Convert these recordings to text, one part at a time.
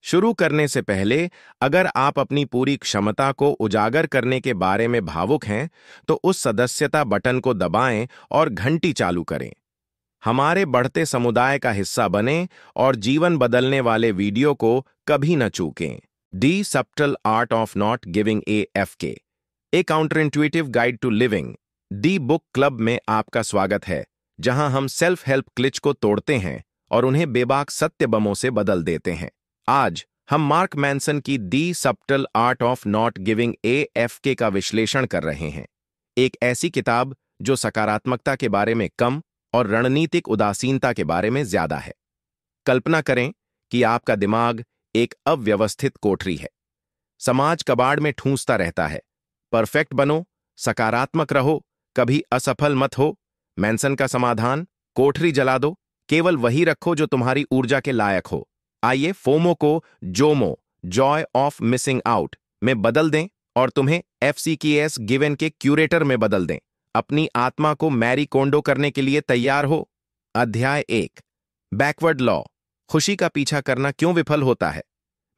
शुरू करने से पहले, अगर आप अपनी पूरी क्षमता को उजागर करने के बारे में भावुक हैं, तो उस सदस्यता बटन को दबाएं और घंटी चालू करें। हमारे बढ़ते समुदाय का हिस्सा बनें और जीवन बदलने वाले वीडियो को कभी न चूकें। The subtle art of not giving AFK, a counter intuitive guide to living. The book club में आपका स्वागत है, जहां हम सेल्फ हेल्प क्लिच को तोड़ते हैं और उन्हें बेबाक सत्य बमों से बदल देते हैं। आज हम मार्क मैनसन की the subtle art of not giving AFK का विश्लेषण कर रहे हैं। एक ऐसी किताब जो सकारात्मकता के बारे में कम और रणनीतिक उदासीनता के बारे में ज्यादा है। कल्पना करें कि आपका दिमाग एक अव्यवस्थित कोठरी है। समाज कबाड़ में ठूंसता रहता है। परफेक्ट बनो, सकारात्मक रहो, कभी असफल मत हो। मैनसन का समाधान: कोठरी जला दो, केवल वही रखो जो तुम्हारी ऊर्जा के लायक हो। आइए फोमो को Jomo, Joy of missing out में बदल दें और तुम्हें FCKS गिवन के क्यूरेटर में बदल दें। अपनी आत्मा को मैरी कोंडो करने के लिए तैयार हो। अध्याय 1, बैकवर्ड लॉ, खुशी का पीछा करना क्यों विफल होता है।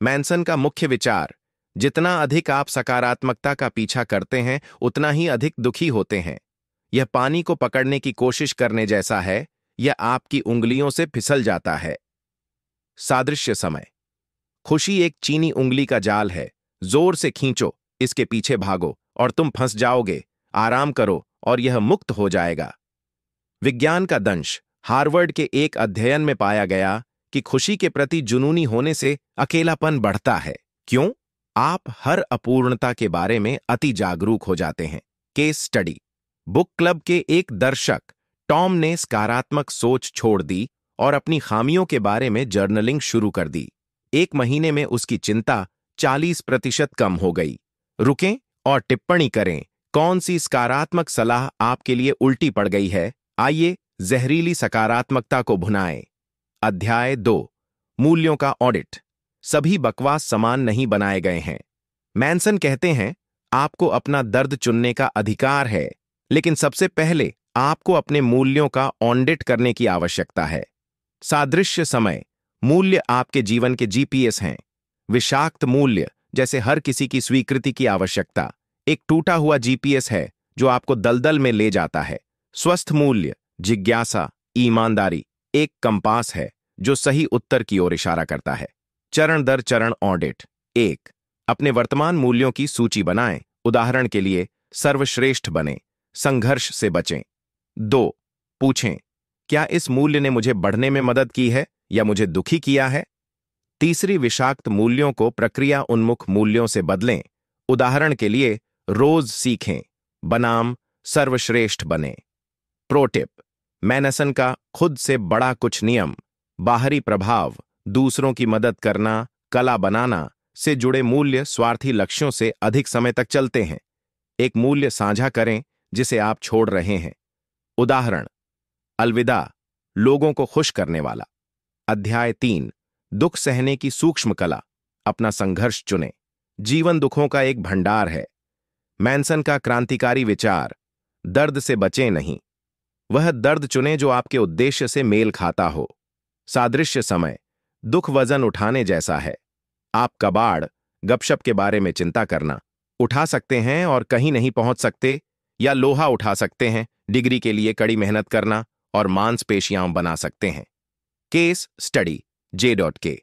मैनसन का मुख्य विचार: जितना अधिक आप सकारात्मकता का पीछा करते हैं, उतना ही अधिक दुखी होते हैं। यह पानी को पकड़ने की कोशिश करने जैसा है, यह आपकी उंगलियों से फिसल जाता है। सादृश्य समय: खुशी एक चीनी उंगली का जाल है। जोर से खींचो, इसके पीछे भागो और तुम फंस जाओगे। आराम करो और यह मुक्त हो जाएगा। विज्ञान का दंश: हार्वर्ड के एक अध्ययन में पाया गया कि खुशी के प्रति जुनूनी होने से अकेलापन बढ़ता है। क्यों? आप हर अपूर्णता के बारे में अति जागरूक हो जाते हैं। केस स्टडी: बुक क्लब के एक दर्शक टॉम ने सकारात्मक सोच छोड़ दी और अपनी खामियों के बारे में जर्नलिंग शुरू कर दी। 1 महीने में उसकी चिंता 40% कम हो गई। रुकें और टिप्पणी करें, कौन सी सकारात्मक सलाह आपके लिए उल्टी पड़ गई है। आइए जहरीली सकारात्मकता को भुनाएं। अध्याय 2, मूल्यों का ऑडिट। सभी बकवास समान नहीं बनाए गए हैं। मैनसन कहते हैं, आपको अपना दर्द चुनने का अधिकार है, लेकिन सबसे पहले आपको अपने मूल्यों का ऑडिट करने की आवश्यकता है। सादृश्य समय: मूल्य आपके जीवन के GPS हैं। विषाक्त मूल्य, जैसे हर किसी की स्वीकृति की आवश्यकता, एक टूटा हुआ GPS है जो आपको दलदल में ले जाता है। स्वस्थ मूल्य, जिज्ञासा, ईमानदारी, एक कंपास है जो सही उत्तर की ओर इशारा करता है। चरण दर चरण ऑडिट: 1, अपने वर्तमान मूल्यों की सूची बनाएं। उदाहरण के लिए, सर्वश्रेष्ठ बने, संघर्ष से बचें। 2, पूछें, क्या इस मूल्य ने मुझे बढ़ने में मदद की है या मुझे दुखी किया है। तीसरी, विषाक्त मूल्यों को प्रक्रिया उन्मुख मूल्यों से बदलें। उदाहरण के लिए, रोज सीखें बनाम सर्वश्रेष्ठ बने। प्रो टिप: मैनसन का खुद से बड़ा कुछ नियम, बाहरी प्रभाव, दूसरों की मदद करना, कला बनाना से जुड़े मूल्य स्वार्थी लक्ष्यों से अधिक समय तक चलते हैं। एक मूल्य साझा करें जिसे आप छोड़ रहे हैं। उदाहरण: अलविदा, लोगों को खुश करने वाला। अध्याय 3, दुख सहने की सूक्ष्म कला, अपना संघर्ष चुनें। जीवन दुखों का एक भंडार है। मैनसन का क्रांतिकारी विचार: दर्द से बचें नहीं, वह दर्द चुनें जो आपके उद्देश्य से मेल खाता हो। सादृश्य समय: दुख वजन उठाने जैसा है। आप कबाड़, गपशप के बारे में चिंता करना उठा सकते हैं और कहीं नहीं पहुंच सकते, या लोहा उठा सकते हैं, डिग्री के लिए कड़ी मेहनत करना और मांसपेशियां बना सकते हैं। Case study J.K.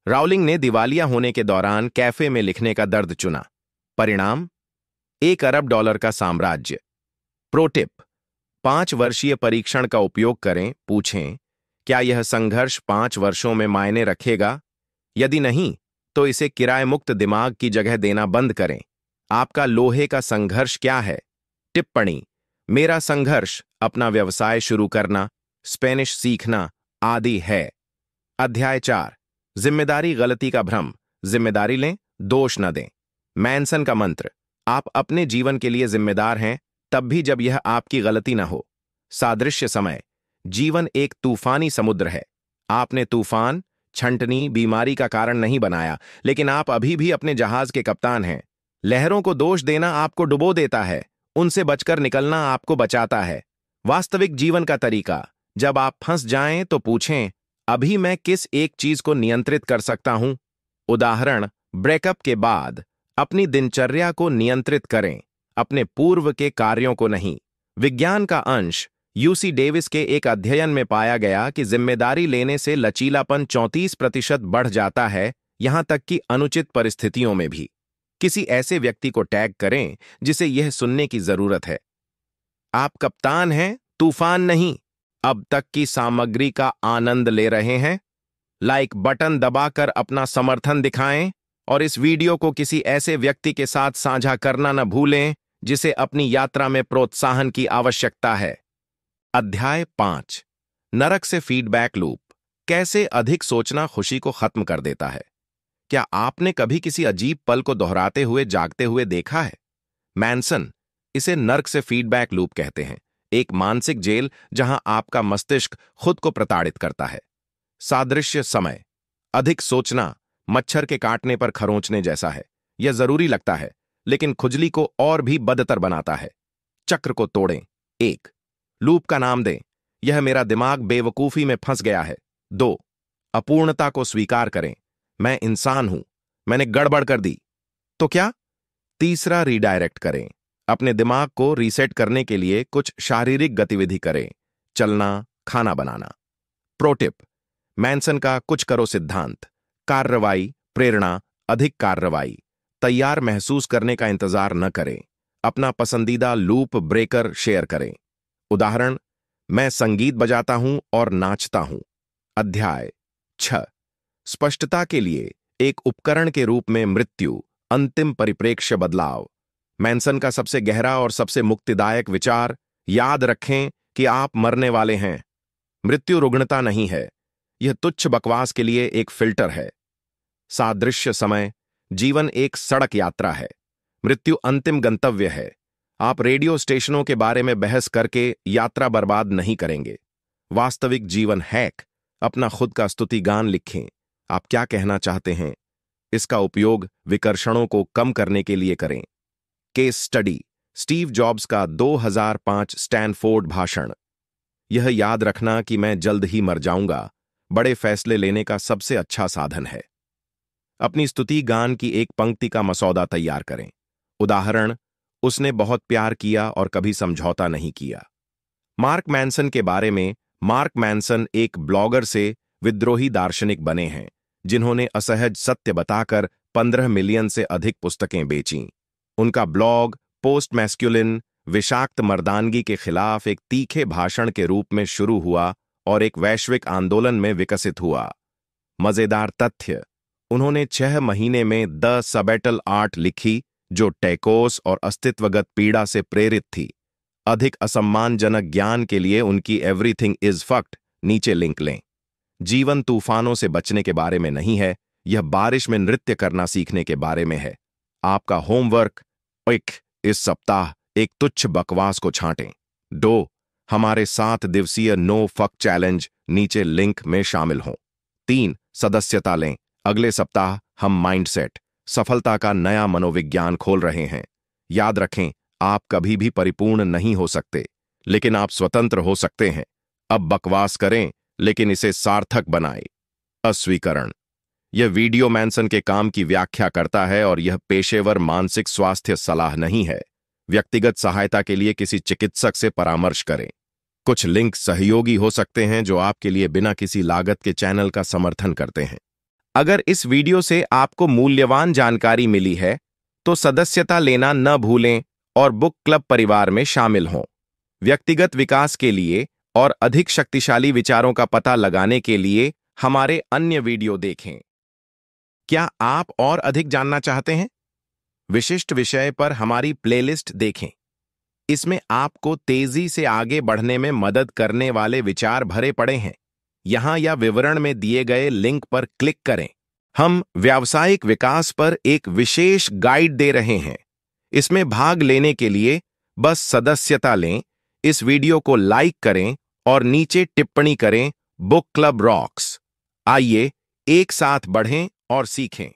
राउलिंग ने दिवालिया होने के दौरान कैफे में लिखने का दर्द चुना। परिणाम: $1 अरब का साम्राज्य। प्रो टिप: 5 वर्षीय परीक्षण का उपयोग करें। पूछें, क्या यह संघर्ष 5 वर्षों में मायने रखेगा? यदि नहीं, तो इसे किराए मुक्त दिमाग की जगह देना बंद करें। आपका लोहे का संघर्ष क्या है? टिप्पणी: मेरा संघर्ष अपना व्यवसाय शुरू करना, स्पेनिश सीखना आदि है। अध्याय 4, जिम्मेदारी गलती का भ्रम। जिम्मेदारी लें, दोष न दें। मैनसन का मंत्र: आप अपने जीवन के लिए जिम्मेदार हैं, तब भी जब यह आपकी गलती न हो। सादृश्य समय: जीवन एक तूफानी समुद्र है। आपने तूफान, छंटनी, बीमारी का कारण नहीं बनाया, लेकिन आप अभी भी अपने जहाज के कप्तान हैं। लहरों को दोष देना आपको डुबो देता है, उनसे बचकर निकलना आपको बचाता है। वास्तविक जीवन का तरीका: जब आप फंस जाएं तो पूछें, अभी मैं किस एक चीज को नियंत्रित कर सकता हूं? उदाहरण, ब्रेकअप के बाद अपनी दिनचर्या को नियंत्रित करें, अपने पूर्व के कार्यों को नहीं। विज्ञान का अंश यूसी डेविस के एक अध्ययन में पाया गया कि जिम्मेदारी लेने से लचीलापन 34% बढ़ जाता है, यहां तक कि अनुचित परिस्थितियों में भी। किसी ऐसे व्यक्ति को टैग करें जिसे यह सुनने की जरूरत है। आप कप्तान हैं, तूफान नहीं। अब तक की सामग्री का आनंद ले रहे हैं? लाइक बटन दबाकर अपना समर्थन दिखाएं और इस वीडियो को किसी ऐसे व्यक्ति के साथ साझा करना न भूलें जिसे अपनी यात्रा में प्रोत्साहन की आवश्यकता है। अध्याय 5, नरक से फीडबैक लूप। कैसे अधिक सोचना खुशी को खत्म कर देता है। क्या आपने कभी किसी अजीब पल को दोहराते हुए जागते हुए देखा है? मैनसन इसे नर्क से फीडबैक लूप कहते हैं, एक मानसिक जेल जहां आपका मस्तिष्क खुद को प्रताड़ित करता है। सादृश्य समय। अधिक सोचना मच्छर के काटने पर खरोंचने जैसा है। यह जरूरी लगता है, लेकिन खुजली को और भी बदतर बनाता है। चक्र को तोड़ें। 1, लूप का नाम दें, यह मेरा दिमाग बेवकूफी में फंस गया है। 2, अपूर्णता को स्वीकार करें, मैं इंसान हूं, मैंने गड़बड़ कर दी। तो क्या? तीसरा, रीडायरेक्ट करें, अपने दिमाग को रीसेट करने के लिए कुछ शारीरिक गतिविधि करें, चलना, खाना बनाना। प्रोटिप, मैनसन का कुछ करो सिद्धांत। कार्रवाई, प्रेरणा, अधिक कार्रवाई। तैयार महसूस करने का इंतजार न करें, अपना पसंदीदा लूप ब्रेकर शेयर करें। उदाहरण, मैं संगीत बजाता हूं और नाचता हूं। अध्याय 6, स्पष्टता के लिए एक उपकरण के रूप में मृत्यु, अंतिम परिप्रेक्ष्य बदलाव। मैनसन का सबसे गहरा और सबसे मुक्तिदायक विचार, याद रखें कि आप मरने वाले हैं। मृत्यु रुग्णता नहीं है, यह तुच्छ बकवास के लिए एक फिल्टर है। सादृश्य समय। जीवन एक सड़क यात्रा है, मृत्यु अंतिम गंतव्य है। आप रेडियो स्टेशनों के बारे में बहस करके यात्रा बर्बाद नहीं करेंगे। वास्तविक जीवन हैक। अपना खुद का स्तुति गान लिखें, आप क्या कहना चाहते हैं। इसका उपयोग विकर्षणों को कम करने के लिए करें। केस स्टडी, स्टीव जॉब्स का 2005 स्टैनफोर्ड भाषण। यह याद रखना कि मैं जल्द ही मर जाऊंगा, बड़े फैसले लेने का सबसे अच्छा साधन है। अपनी स्तुति गान की एक पंक्ति का मसौदा तैयार करें। उदाहरण, उसने बहुत प्यार किया और कभी समझौता नहीं किया। मार्क मैनसन के बारे में। मार्क मैनसन एक ब्लॉगर से विद्रोही दार्शनिक बने हैं, जिन्होंने असहज सत्य बताकर 15 मिलियन से अधिक पुस्तकें बेचीं। उनका ब्लॉग पोस्ट मैस्कुलिन, विषाक्त मर्दानगी के खिलाफ एक तीखे भाषण के रूप में शुरू हुआ और एक वैश्विक आंदोलन में विकसित हुआ। मजेदार तथ्य, उन्होंने 6 महीने में द सबैटल आर्ट लिखी, जो टैकोस और अस्तित्वगत पीड़ा से प्रेरित थी। अधिक असम्मानजनक ज्ञान के लिए उनकी एवरीथिंग इज फक्ड नीचे लिंक लें। जीवन तूफानों से बचने के बारे में नहीं है, यह बारिश में नृत्य करना सीखने के बारे में है। आपका होमवर्क, 1, इस सप्ताह एक तुच्छ बकवास को छांटें। 2, हमारे 7 दिवसीय नो फक चैलेंज नीचे लिंक में शामिल हों। 3, सदस्यता लें, अगले सप्ताह हम माइंडसेट, सफलता का नया मनोविज्ञान खोल रहे हैं। याद रखें, आप कभी भी परिपूर्ण नहीं हो सकते, लेकिन आप स्वतंत्र हो सकते हैं। अब बकवास करें, लेकिन इसे सार्थक बनाएं। अस्वीकरण, यह वीडियो मैनसन के काम की व्याख्या करता है और यह पेशेवर मानसिक स्वास्थ्य सलाह नहीं है। व्यक्तिगत सहायता के लिए किसी चिकित्सक से परामर्श करें। कुछ लिंक सहयोगी हो सकते हैं जो आपके लिए बिना किसी लागत के चैनल का समर्थन करते हैं। अगर इस वीडियो से आपको मूल्यवान जानकारी मिली है, तो सदस्यता लेना न भूलें और बुक क्लब परिवार में शामिल हों। व्यक्तिगत विकास के लिए और अधिक शक्तिशाली विचारों का पता लगाने के लिए हमारे अन्य वीडियो देखें। क्या आप और अधिक जानना चाहते हैं? विशिष्ट विषय पर हमारी प्लेलिस्ट देखें। इसमें आपको तेजी से आगे बढ़ने में मदद करने वाले विचार भरे पड़े हैं। यहां या विवरण में दिए गए लिंक पर क्लिक करें। हम व्यावसायिक विकास पर एक विशेष गाइड दे रहे हैं। इसमें भाग लेने के लिए बस सदस्यता लें, इस वीडियो को लाइक करें और नीचे टिप्पणी करें, बुक क्लब रॉक्स। आइए एक साथ बढ़ें और सीखें।